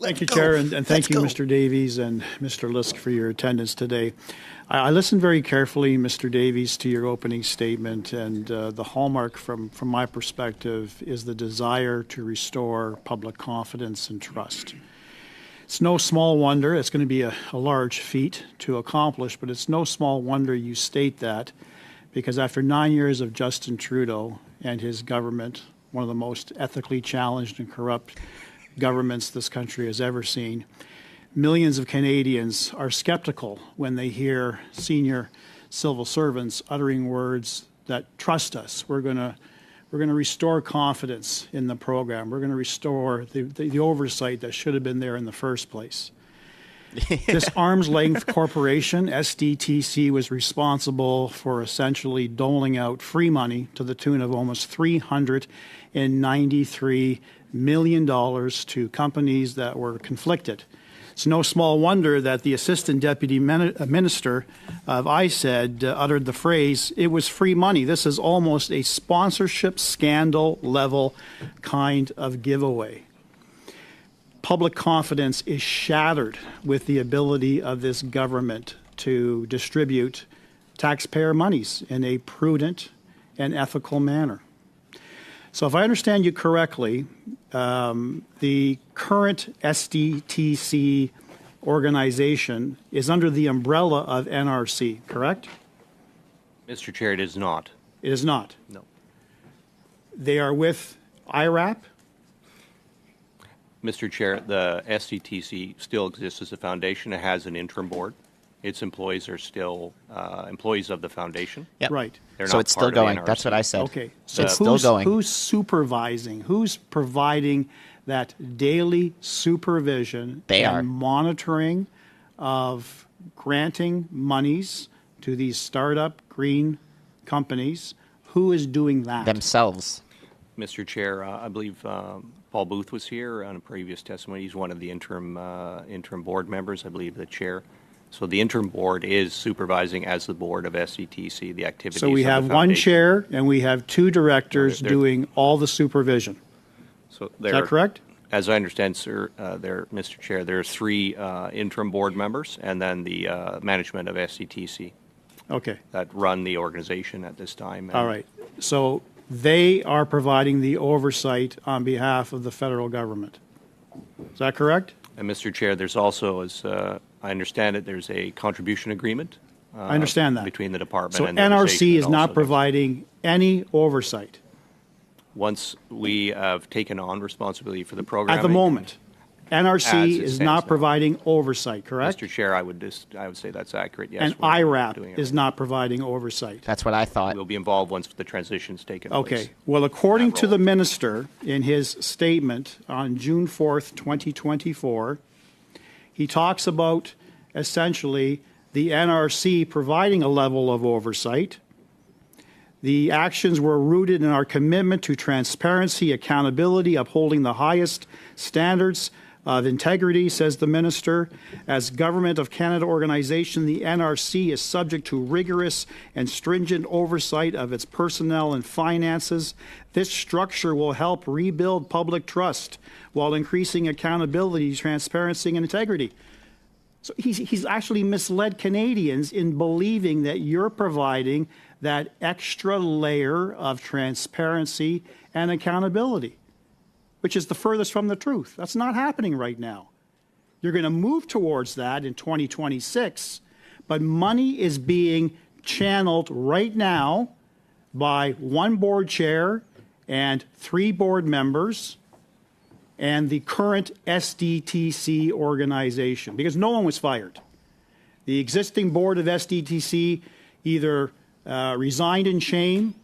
Thank you, Chair, and thank you, Mr. Davies and Mr. Lisk, for your attendance today. I listened very carefully, Mr. Davies, to your opening statement, and the hallmark from my perspective is the desire to restore public confidence and trust. It's no small wonder, it's going to be a large feat to accomplish, but it's no small wonder you state that, because after 9 years of Justin Trudeau and his government, one of the most ethically challenged and corrupt governments this country has ever seen, millions of Canadians are skeptical when they hear senior civil servants uttering words that trust us. We're going to restore confidence in the program. We're going to restore the oversight that should have been there in the first place. This arm's length corporation, SDTC, was responsible for essentially doling out free money to the tune of almost $393 million to companies that were conflicted. It's no small wonder that the Assistant Deputy Minister of ISED uttered the phrase, "It was free money." This is almost a sponsorship scandal level kind of giveaway. Public confidence is shattered with the ability of this government to distribute taxpayer monies in a prudent and ethical manner. So if I understand you correctly, the current SDTC organization is under the umbrella of NRC, correct? Mr. Chair, it is not. It is not? No. They are with IRAP? Mr. Chair, the SCTC still exists as a foundation. It has an interim board. Its employees are still employees of the foundation. Yep. Right. They're So not it's still part of going. NRC. That's what I said. Okay. So it's still going. Who's supervising? Who's providing that daily supervision and monitoring of granting monies to these startup green companies? Who is doing that? Themselves. Mr. Chair, I believe Paul Booth was here on a previous testimony. He's one of the interim board members, I believe the chair. So the interim board is supervising as the board of SCTC the activities. So we have one chair and we have two directors doing all the supervision. So is that correct? As I understand, sir, Mr. Chair, there are three interim board members and then the management of SCTC. Okay. That run the organization at this time. All right. So they are providing the oversight on behalf of the federal government. Is that correct? And Mr. Chair, there's also, as I understand it, there's a contribution agreement. I understand that. Between the department so and the NRC is not providing any oversight. Once we have taken on responsibility for the program. At the moment, NRC is not providing oversight, correct? Mr. Chair, I would say that's accurate, yes. And IRAP is not providing oversight. That's what I thought. We'll be involved once the transition's taken place. Okay. Well, according to the minister in his statement on June 4th, 2024, he talks about essentially the NRC providing a level of oversight. The actions were rooted in our commitment to transparency, accountability, upholding the highest standards of integrity, says the minister. As Government of Canada organization, the NRC is subject to rigorous and stringent oversight of its personnel and finances. This structure will help rebuild public trust while increasing accountability, transparency, and integrity. So he's actually misled Canadians in believing that you're providing that extra layer of transparency and accountability, which is the furthest from the truth. That's not happening right now. You're going to move towards that in 2026, but money is being channeled right now by one board chair and 3 board members and the current SDTC organization, because no one was fired. The existing board of SDTC either resigned in shame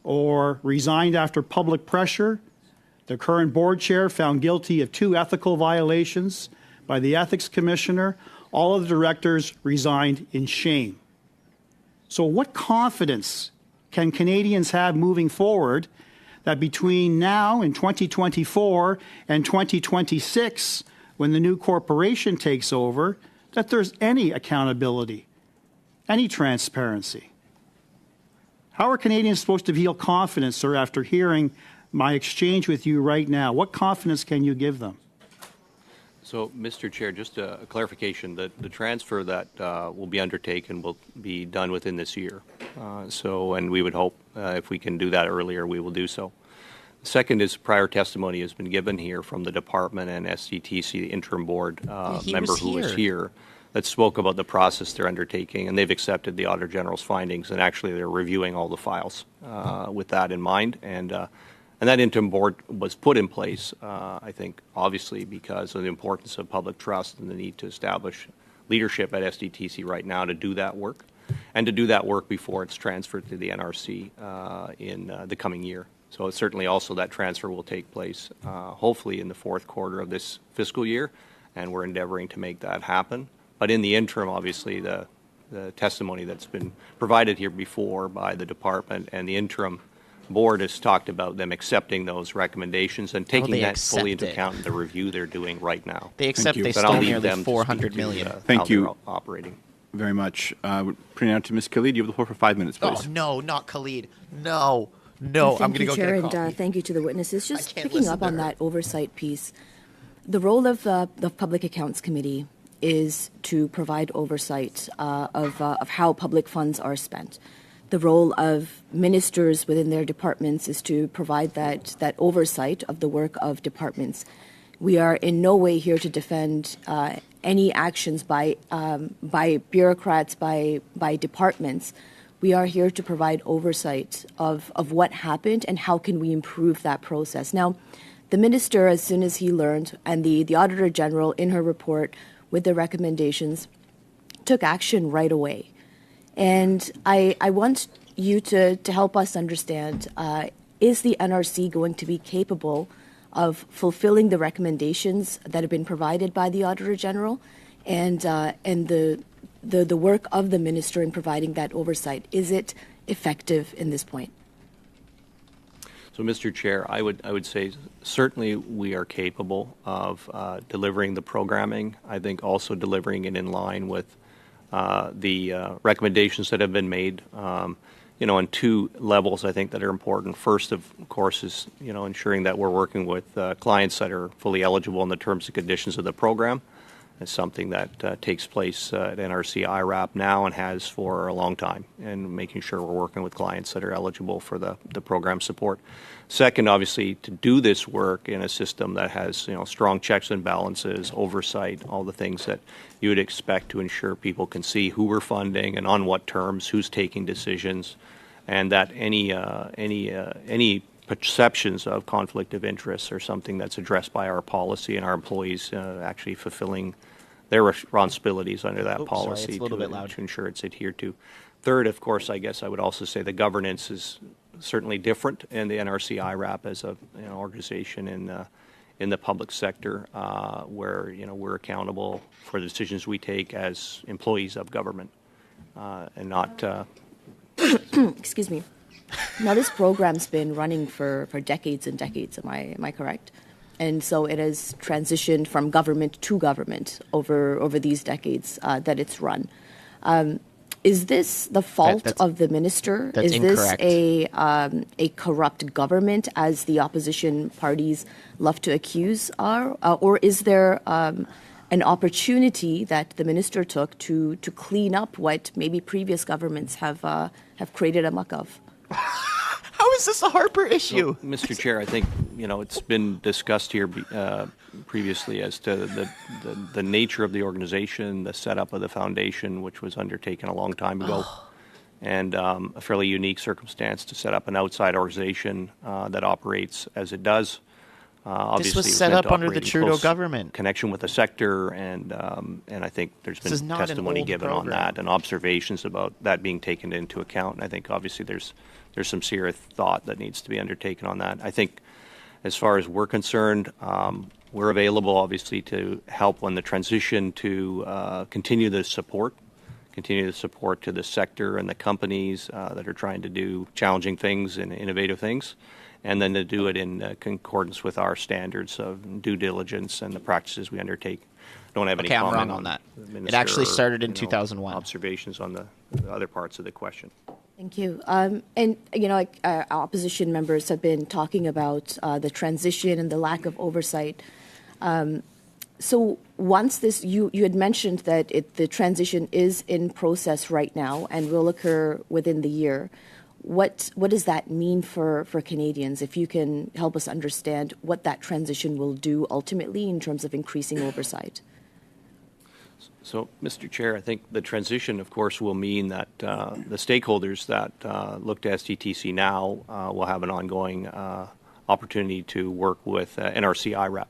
or resigned after public pressure. The current board chair found guilty of 2 ethical violations by the ethics commissioner. All of the directors resigned in shame. So what confidence can Canadians have moving forward that between now and 2024 and 2026, when the new corporation takes over, that there's any accountability, any transparency? How are Canadians supposed to feel confidence, sir, after hearing my exchange with you right now? What confidence can you give them? So, Mr. Chair, just a clarification that the transfer that will be undertaken will be done within this year. And we would hope if we can do that earlier, we will do so. Second is prior testimony has been given here from the department and SCTC, the interim board member who was here, that spoke about the process they're undertaking, and they've accepted the Auditor General's findings, and actually they're reviewing all the files with that in mind. And that interim board was put in place, I think, obviously because of the importance of public trust and the need to establish leadership at SDTC right now to do that work, and to do that work before it's transferred to the NRC in the coming year. So certainly also that transfer will take place hopefully in the fourth quarter of this fiscal year, and we're endeavoring to make that happen. But in the interim, obviously, the testimony that's been provided here before by the department and the interim board has talked about them accepting those recommendations and taking that fully into account in the review they're doing right now. They accept they But stole I'll leave nearly them to 400 speak million. to, Thank how you. they're operating. Very much. Putting out to Ms. Khalid. You have the floor for 5 minutes, please. Oh, no, not Khalid. No. I'm going to go Chair, get a coffee. and thank you to the witnesses. Just can't picking listen up to on her. that oversight piece, the role of the Public Accounts Committee is to provide oversight of how public funds are spent. The role of ministers within their departments is to provide that oversight of the work of departments. We are in no way here to defend any actions by bureaucrats, by departments. We are here to provide oversight of what happened and how can we improve that process. Now, the minister, as soon as he learned, and the Auditor General in her report with the recommendations, took action right away. And I want you to help us understand, is the NRC going to be capable of fulfilling the recommendations that have been provided by the Auditor General and the work of the minister in providing that oversight? Is it effective in this point? So, Mr. Chair, I would say certainly we are capable of delivering the programming. I think also delivering it in line with the recommendations that have been made, on two levels, I think, that are important. First, of course, is, ensuring that we're working with clients that are fully eligible in the terms and conditions of the program. It's something that takes place at NRC IRAP now and has for a long time, and making sure we're working with clients that are eligible for the program support. Second, obviously, to do this work in a system that has strong checks and balances, oversight, all the things that you would expect to ensure people can see who we're funding and on what terms, who's taking decisions, and that any perceptions of conflict of interest are something that's addressed by our policy and our employees actually fulfilling their responsibilities under that policy to ensure it's adhered to. Third, of course, I guess I would also say the governance is certainly different in the NRC IRAP as an organization in the public sector where we're accountable for the decisions we take as employees of government and not. Excuse me. Now, this program's been running for decades and decades. Am I correct? And so it has transitioned from government to government over these decades that it's run. Is this the fault of the minister? That's Is incorrect. this a corrupt government, as the opposition parties love to accuse are, or is there an opportunity that the minister took to clean up what maybe previous governments have created a muck of? How is this a Harper issue? Well, Mr. Chair, I think it's been discussed here previously as to the nature of the organization, the setup of the foundation, which was undertaken a long time ago, and a fairly unique circumstance to set up an outside organization that operates as it does. Obviously, this was set meant up under the operate in Trudeau close government. connection with the sector, and I think there's This is been not an testimony old given on program. that and observations about that being taken into account. And I think obviously there's some serious thought that needs to be undertaken on that. I think as far as we're concerned, we're available obviously to help on the transition to continue the support to the sector and the companies that are trying to do challenging things and innovative things, and then to do it in concordance with our standards of due diligence and the practices we undertake. Don't have any Okay, I'm comment wrong on that. the It minister actually or, started in 2001. Observations on the other parts of the question. Thank you. And, our opposition members have been talking about the transition and the lack of oversight. So once this, you had mentioned that the transition is in process right now and will occur within the year. What does that mean for Canadians? If you can help us understand what that transition will do ultimately in terms of increasing oversight. So, Mr. Chair, I think the transition, of course, will mean that the stakeholders that look to SDTC now will have an ongoing opportunity to work with NRC IRAP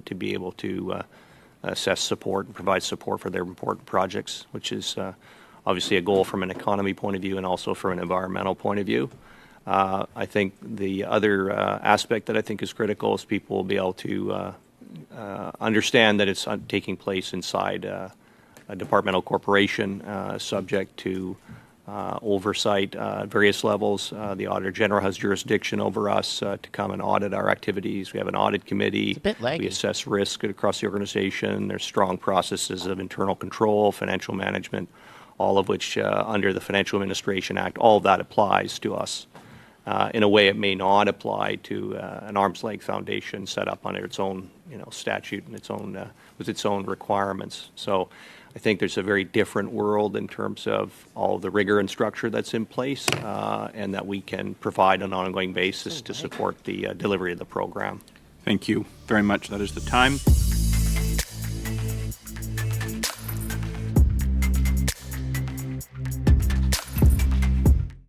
to be able to assess support and provide support for their important projects, which is obviously a goal from an economy point of view and also from an environmental point of view. I think the other aspect that I think is critical is people will be able to understand that it's taking place inside a departmental corporation, subject to oversight at various levels. The Auditor General has jurisdiction over us to come and audit our activities. We have an audit committee. It's a bit laggy. We assess risk across the organization. There's strong processes of internal control, financial management, all of which under the Financial Administration Act, all of that applies to us. In a way, it may not apply to an arm's length foundation set up under its own, statute and its own with its own requirements. So, I think there's a very different world in terms of all the rigor and structure that's in place, and that we can provide on an ongoing basis to support the delivery of the program. Thank you very much. That is the time.